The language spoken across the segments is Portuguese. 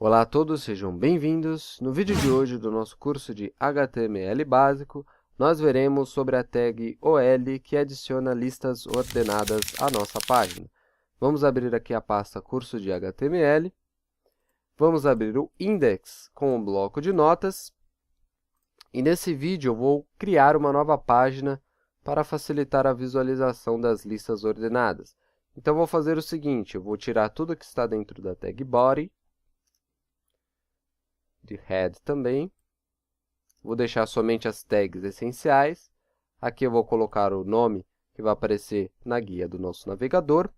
Olá a todos, sejam bem-vindos. No vídeo de hoje do nosso curso de HTML básico, nós veremos sobre a tag OL que adiciona listas ordenadas à nossa página. Vamos abrir aqui a pasta curso de HTML. Vamos abrir o index com um bloco de notas. E nesse vídeo eu vou criar uma nova página para facilitar a visualização das listas ordenadas. Então, vou fazer o seguinte, eu vou tirar tudo que está dentro da tag body, de head também. Vou deixar somente as tags essenciais. Aqui eu vou colocar o nome que vai aparecer na guia do nosso navegador.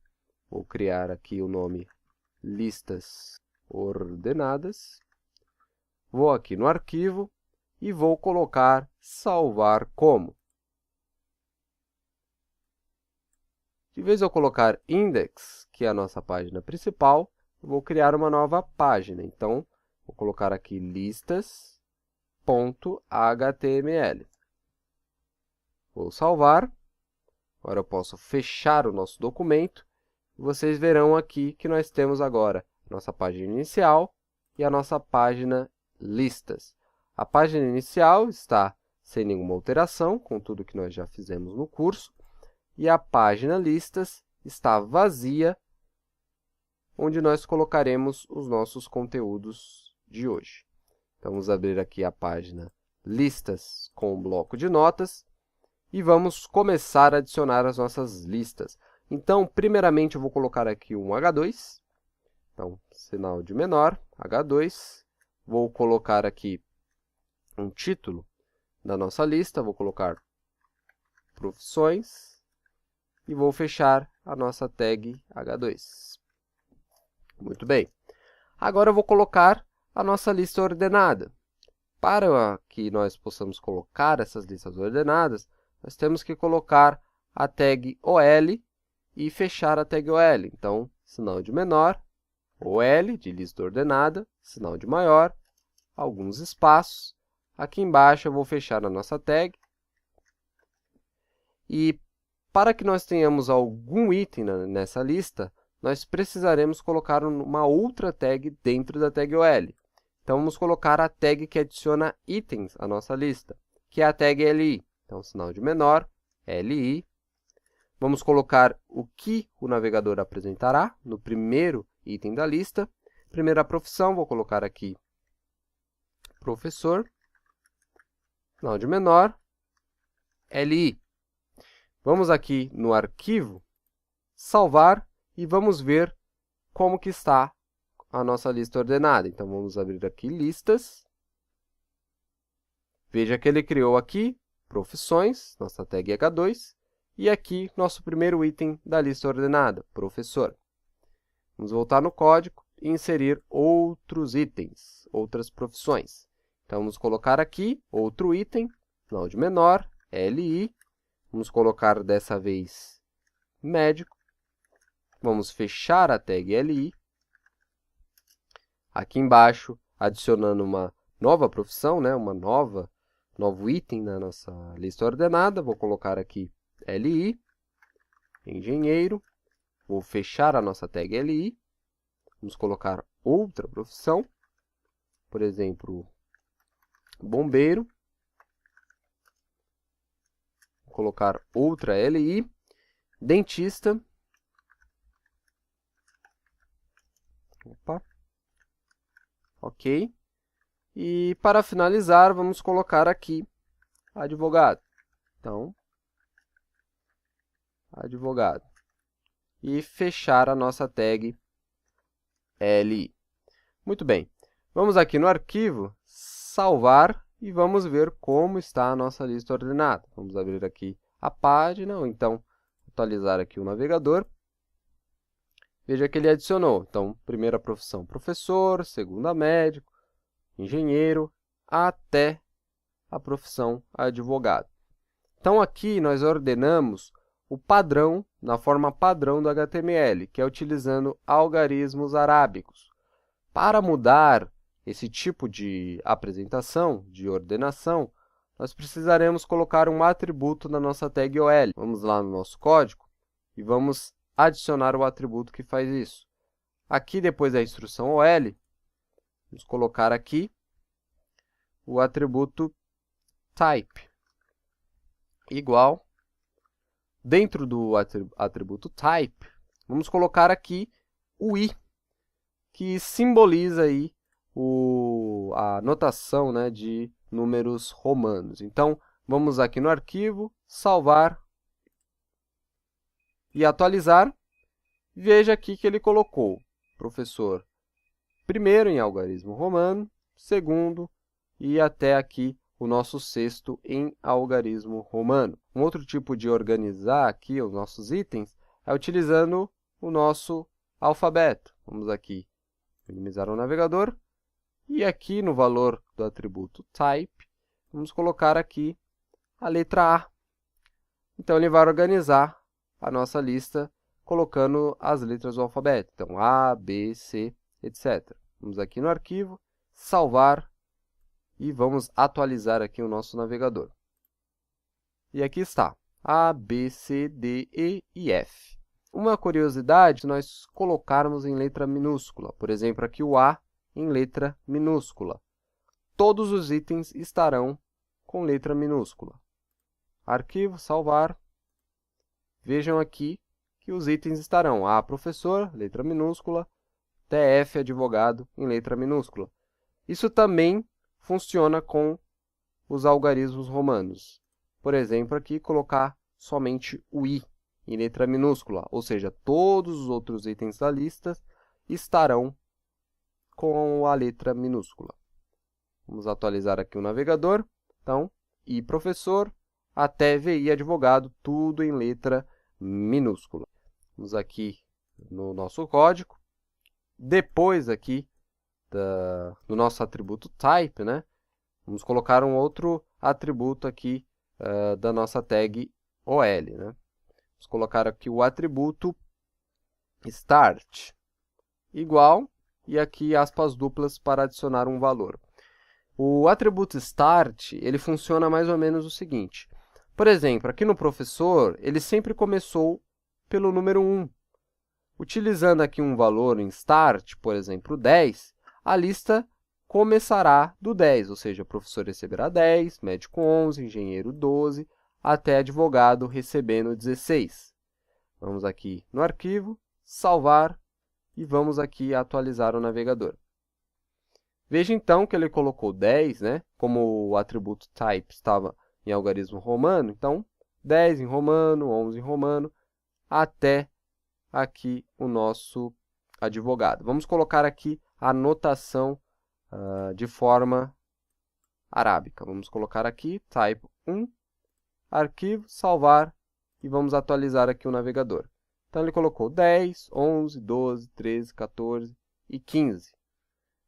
Vou criar aqui o nome listas ordenadas. Vou aqui no arquivo e vou colocar salvar como. De vez eu colocar index, que é a nossa página principal, eu vou criar uma nova página. Então, vou colocar aqui listas.html. Vou salvar. Agora eu posso fechar o nosso documento. Vocês verão aqui que nós temos agora a nossa página inicial e a nossa página listas. A página inicial está sem nenhuma alteração, com tudo que nós já fizemos no curso. E a página listas está vazia, onde nós colocaremos os nossos conteúdos de hoje. Então, vamos abrir aqui a página listas com um bloco de notas e vamos começar a adicionar as nossas listas. Então, primeiramente, eu vou colocar aqui um H2, então, sinal de menor, H2. Vou colocar aqui um título da nossa lista, vou colocar profissões e vou fechar a nossa tag H2. Muito bem. Agora eu vou colocar a nossa lista ordenada. Para que nós possamos colocar essas listas ordenadas, nós temos que colocar a tag OL e fechar a tag OL. Então, sinal de menor, OL, de lista ordenada, sinal de maior, alguns espaços. Aqui embaixo eu vou fechar a nossa tag. E para que nós tenhamos algum item nessa lista, nós precisaremos colocar uma outra tag dentro da tag OL. Então, vamos colocar a tag que adiciona itens à nossa lista, que é a tag LI. Então, sinal de menor, LI. Vamos colocar o que o navegador apresentará no primeiro item da lista. Primeira profissão, vou colocar aqui professor. Sinal de menor, LI. Vamos aqui no arquivo, salvar e vamos ver como que está a nossa lista ordenada. Então, vamos abrir aqui listas. Veja que ele criou aqui profissões, nossa tag H2, e aqui nosso primeiro item da lista ordenada, professor. Vamos voltar no código e inserir outros itens, outras profissões. Então, vamos colocar aqui outro item, sinal de menor, LI. Vamos colocar dessa vez médico. Vamos fechar a tag LI. Aqui embaixo, adicionando uma nova profissão, novo item na nossa lista ordenada. Vou colocar aqui LI, engenheiro. Vou fechar a nossa tag LI. Vamos colocar outra profissão, por exemplo, bombeiro. Vou colocar outra LI, dentista. Opa. Ok. E para finalizar, vamos colocar aqui advogado. Então, advogado. E fechar a nossa tag LI. Muito bem. Vamos aqui no arquivo, salvar e vamos ver como está a nossa lista ordenada. Vamos abrir aqui a página, ou então atualizar aqui o navegador. Veja que ele adicionou. Então, primeira profissão, professor, segunda, médico, engenheiro, até a profissão advogado. Então, aqui nós ordenamos o padrão, na forma padrão do HTML, que é utilizando algarismos arábicos. Para mudar esse tipo de apresentação, de ordenação, nós precisaremos colocar um atributo na nossa tag OL. Vamos lá no nosso código e vamos adicionar o atributo que faz isso. Aqui, depois da instrução OL, Vamos colocar aqui o atributo type igual. Dentro do atributo type, vamos colocar aqui o i, que simboliza aí a notação, né, de números romanos. Então, vamos aqui no arquivo, salvar e atualizar. Veja aqui que ele colocou professor primeiro em algarismo romano, segundo e até aqui o nosso sexto em algarismo romano. Um outro tipo de organizar aqui os nossos itens é utilizando o nosso alfabeto. Vamos aqui minimizar o navegador e aqui no valor do atributo type, vamos colocar aqui a letra A. Então, ele vai organizar a nossa lista colocando as letras do alfabeto. Então, A, B, C, etc. Vamos aqui no arquivo, salvar e vamos atualizar aqui o nosso navegador. E aqui está, A, B, C, D, E e F. Uma curiosidade, se nós colocarmos em letra minúscula, por exemplo, aqui o A em letra minúscula, todos os itens estarão com letra minúscula. Arquivo, salvar. Vejam aqui que os itens estarão A, professor, letra minúscula, TF, advogado, em letra minúscula. Isso também funciona com os algarismos romanos. Por exemplo, aqui colocar somente o I em letra minúscula, ou seja, todos os outros itens da lista estarão com a letra minúscula. Vamos atualizar aqui o navegador. Então, I, professor, até VI, advogado, tudo em letra minúscula. Vamos aqui no nosso código. Depois aqui do nosso atributo type, né? Vamos colocar um outro atributo aqui da nossa tag OL, né? Vamos colocar aqui o atributo start igual e aqui aspas duplas para adicionar um valor. O atributo start, ele funciona mais ou menos o seguinte. Por exemplo, aqui no professor, ele sempre começou pelo número 1. Utilizando aqui um valor em start, por exemplo, 10, a lista começará do 10, ou seja, o professor receberá 10, médico 11, engenheiro 12, até advogado recebendo 16. Vamos aqui no arquivo, salvar e vamos aqui atualizar o navegador. Veja então que ele colocou 10, né? Como o atributo type estava em algarismo romano, então 10 em romano, 11 em romano, até aqui o nosso advogado. Vamos colocar aqui a notação de forma arábica. Vamos colocar aqui type 1, arquivo, salvar e vamos atualizar aqui o navegador. Então, ele colocou 10, 11, 12, 13, 14 e 15.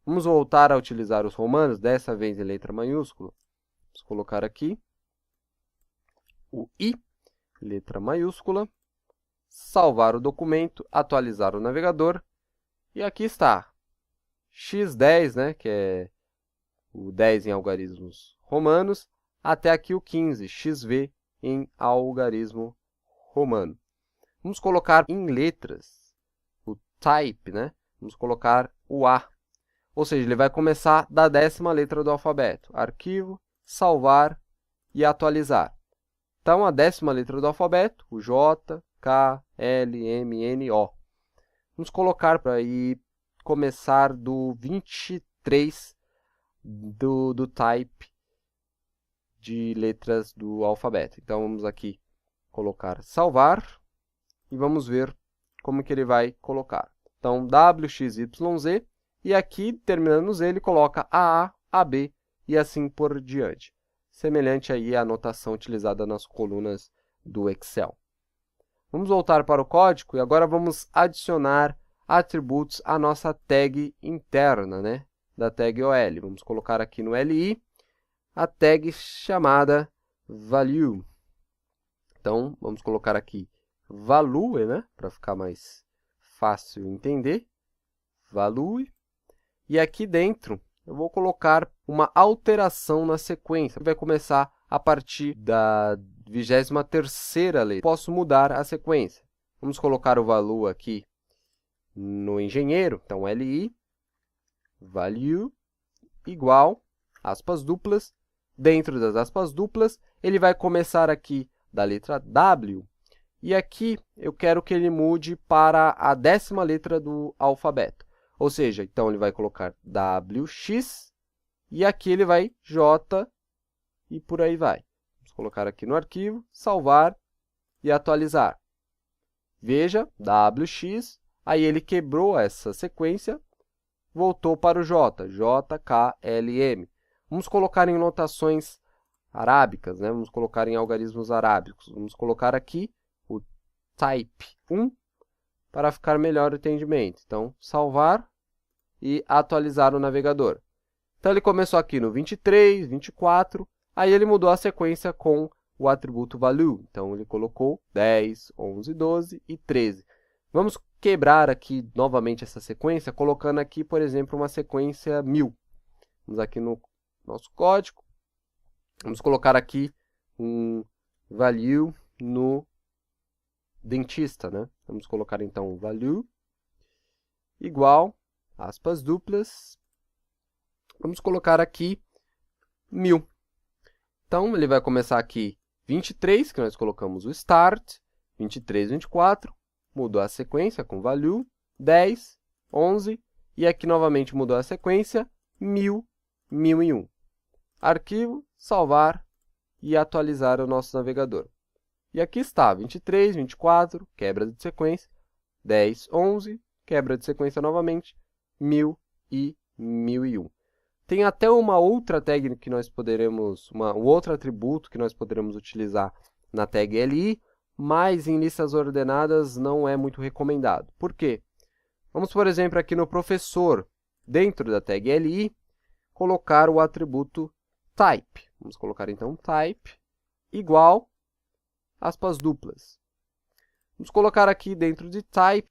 Vamos voltar a utilizar os romanos, dessa vez em letra maiúscula. Vamos colocar aqui o I, letra maiúscula, salvar o documento, atualizar o navegador, e aqui está, x10, né, que é o 10 em algarismos romanos, até aqui o 15, xv em algarismo romano. Vamos colocar em letras o type, né? Vamos colocar o A, ou seja, ele vai começar da 10ª letra do alfabeto. Arquivo, salvar e atualizar. Então, a 10ª letra do alfabeto, o J, K, L, M, N, O. Vamos colocar para ir começar do 23 do type de letras do alfabeto. Então, vamos aqui colocar salvar e vamos ver como que ele vai colocar. Então, W, X, Y, Z, e aqui, terminando no Z, ele coloca AA, AB e assim por diante. Semelhante aí à anotação utilizada nas colunas do Excel. Vamos voltar para o código e agora vamos adicionar atributos à nossa tag interna, né, da tag OL. Vamos colocar aqui no LI a tag chamada value. Então, vamos colocar aqui value, né, para ficar mais fácil entender. Value. E aqui dentro eu vou colocar uma alteração na sequência, que vai começar a partir da 23ª letra. Posso mudar a sequência. Vamos colocar o value aqui no engenheiro, então LI, value igual, aspas duplas. Dentro das aspas duplas, ele vai começar aqui da letra W, e aqui eu quero que ele mude para a 10ª letra do alfabeto. Ou seja, então ele vai colocar WX, e aqui ele vai J, e por aí vai. Vamos colocar aqui no arquivo, salvar e atualizar. Veja, WX, aí ele quebrou essa sequência, voltou para o J, JKLM. Vamos colocar em notações arábicas, né? Vamos colocar em algarismos arábicos. Vamos colocar aqui o type 1 para ficar melhor o entendimento. Então, salvar e atualizar o navegador. Então, ele começou aqui no 23, 24, aí ele mudou a sequência com o atributo value. Então, ele colocou 10, 11, 12 e 13. Vamos quebrar aqui novamente essa sequência, colocando aqui, por exemplo, uma sequência 1000. Vamos aqui no nosso código. Vamos colocar aqui um value no dentista, né? Vamos colocar, então, value igual, aspas duplas. Vamos colocar aqui 1000. Então, ele vai começar aqui 23, que nós colocamos o start, 23, 24, mudou a sequência com value, 10, 11, e aqui novamente mudou a sequência, 1000, 1001. Arquivo, salvar e atualizar o nosso navegador. E aqui está, 23, 24, quebra de sequência, 10, 11, quebra de sequência novamente, 1000 e 1001. Tem até uma outra tag que nós poderemos, um outro atributo que nós poderemos utilizar na tag li, mas em listas ordenadas não é muito recomendado. Por quê? Vamos, por exemplo, aqui no professor, dentro da tag li, colocar o atributo type. Vamos colocar, então, type igual, aspas duplas. Vamos colocar aqui dentro de type,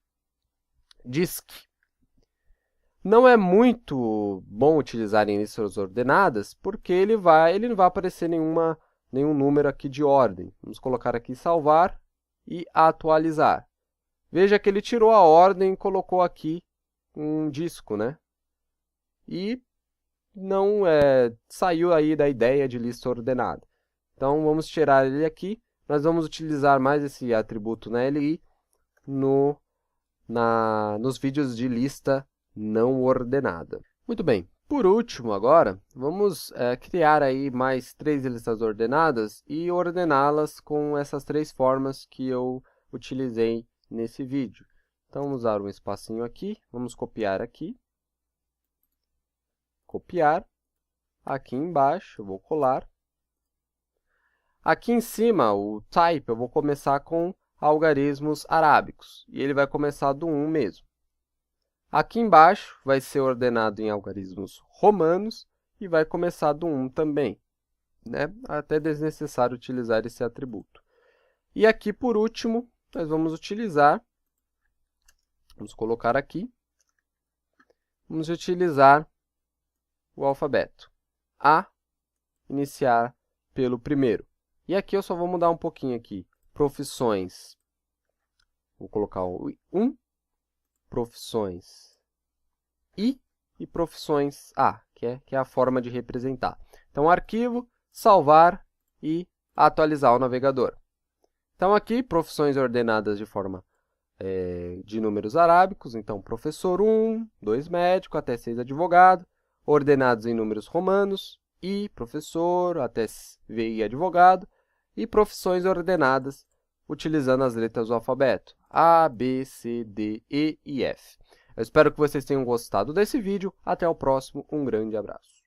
disk. Não é muito bom utilizar em listas ordenadas, porque ele não vai aparecer nenhum número aqui de ordem. Vamos colocar aqui salvar e atualizar. Veja que ele tirou a ordem e colocou aqui um disco, né? E não saiu aí da ideia de lista ordenada. Então, vamos tirar ele aqui. Nós vamos utilizar mais esse atributo na LI nos vídeos de lista não ordenada. Muito bem. Por último, agora, vamos criar aí mais 3 listas ordenadas e ordená-las com essas 3 formas que eu utilizei nesse vídeo. Então, vamos usar um espacinho aqui. Vamos copiar aqui. Copiar. Aqui embaixo, eu vou colar. Aqui em cima, o type, eu vou começar com algarismos arábicos. E ele vai começar do 1 mesmo. Aqui embaixo vai ser ordenado em algarismos romanos e vai começar do 1 também, né? Até desnecessário utilizar esse atributo. E aqui, por último, nós vamos utilizar, vamos colocar aqui, vamos utilizar o alfabeto. A, iniciar pelo primeiro. E aqui eu só vou mudar um pouquinho aqui. Profissões, vou colocar o 1, profissões I e profissões A, que é a forma de representar. Então, arquivo, salvar e atualizar o navegador. Então, aqui, profissões ordenadas de forma de números arábicos. Então, professor 1, 2 médico, até 6 advogado, ordenados em números romanos, I, professor, até VI advogado, e profissões ordenadas utilizando as letras do alfabeto, A, B, C, D, E e F. Eu espero que vocês tenham gostado desse vídeo. Até o próximo. Um grande abraço.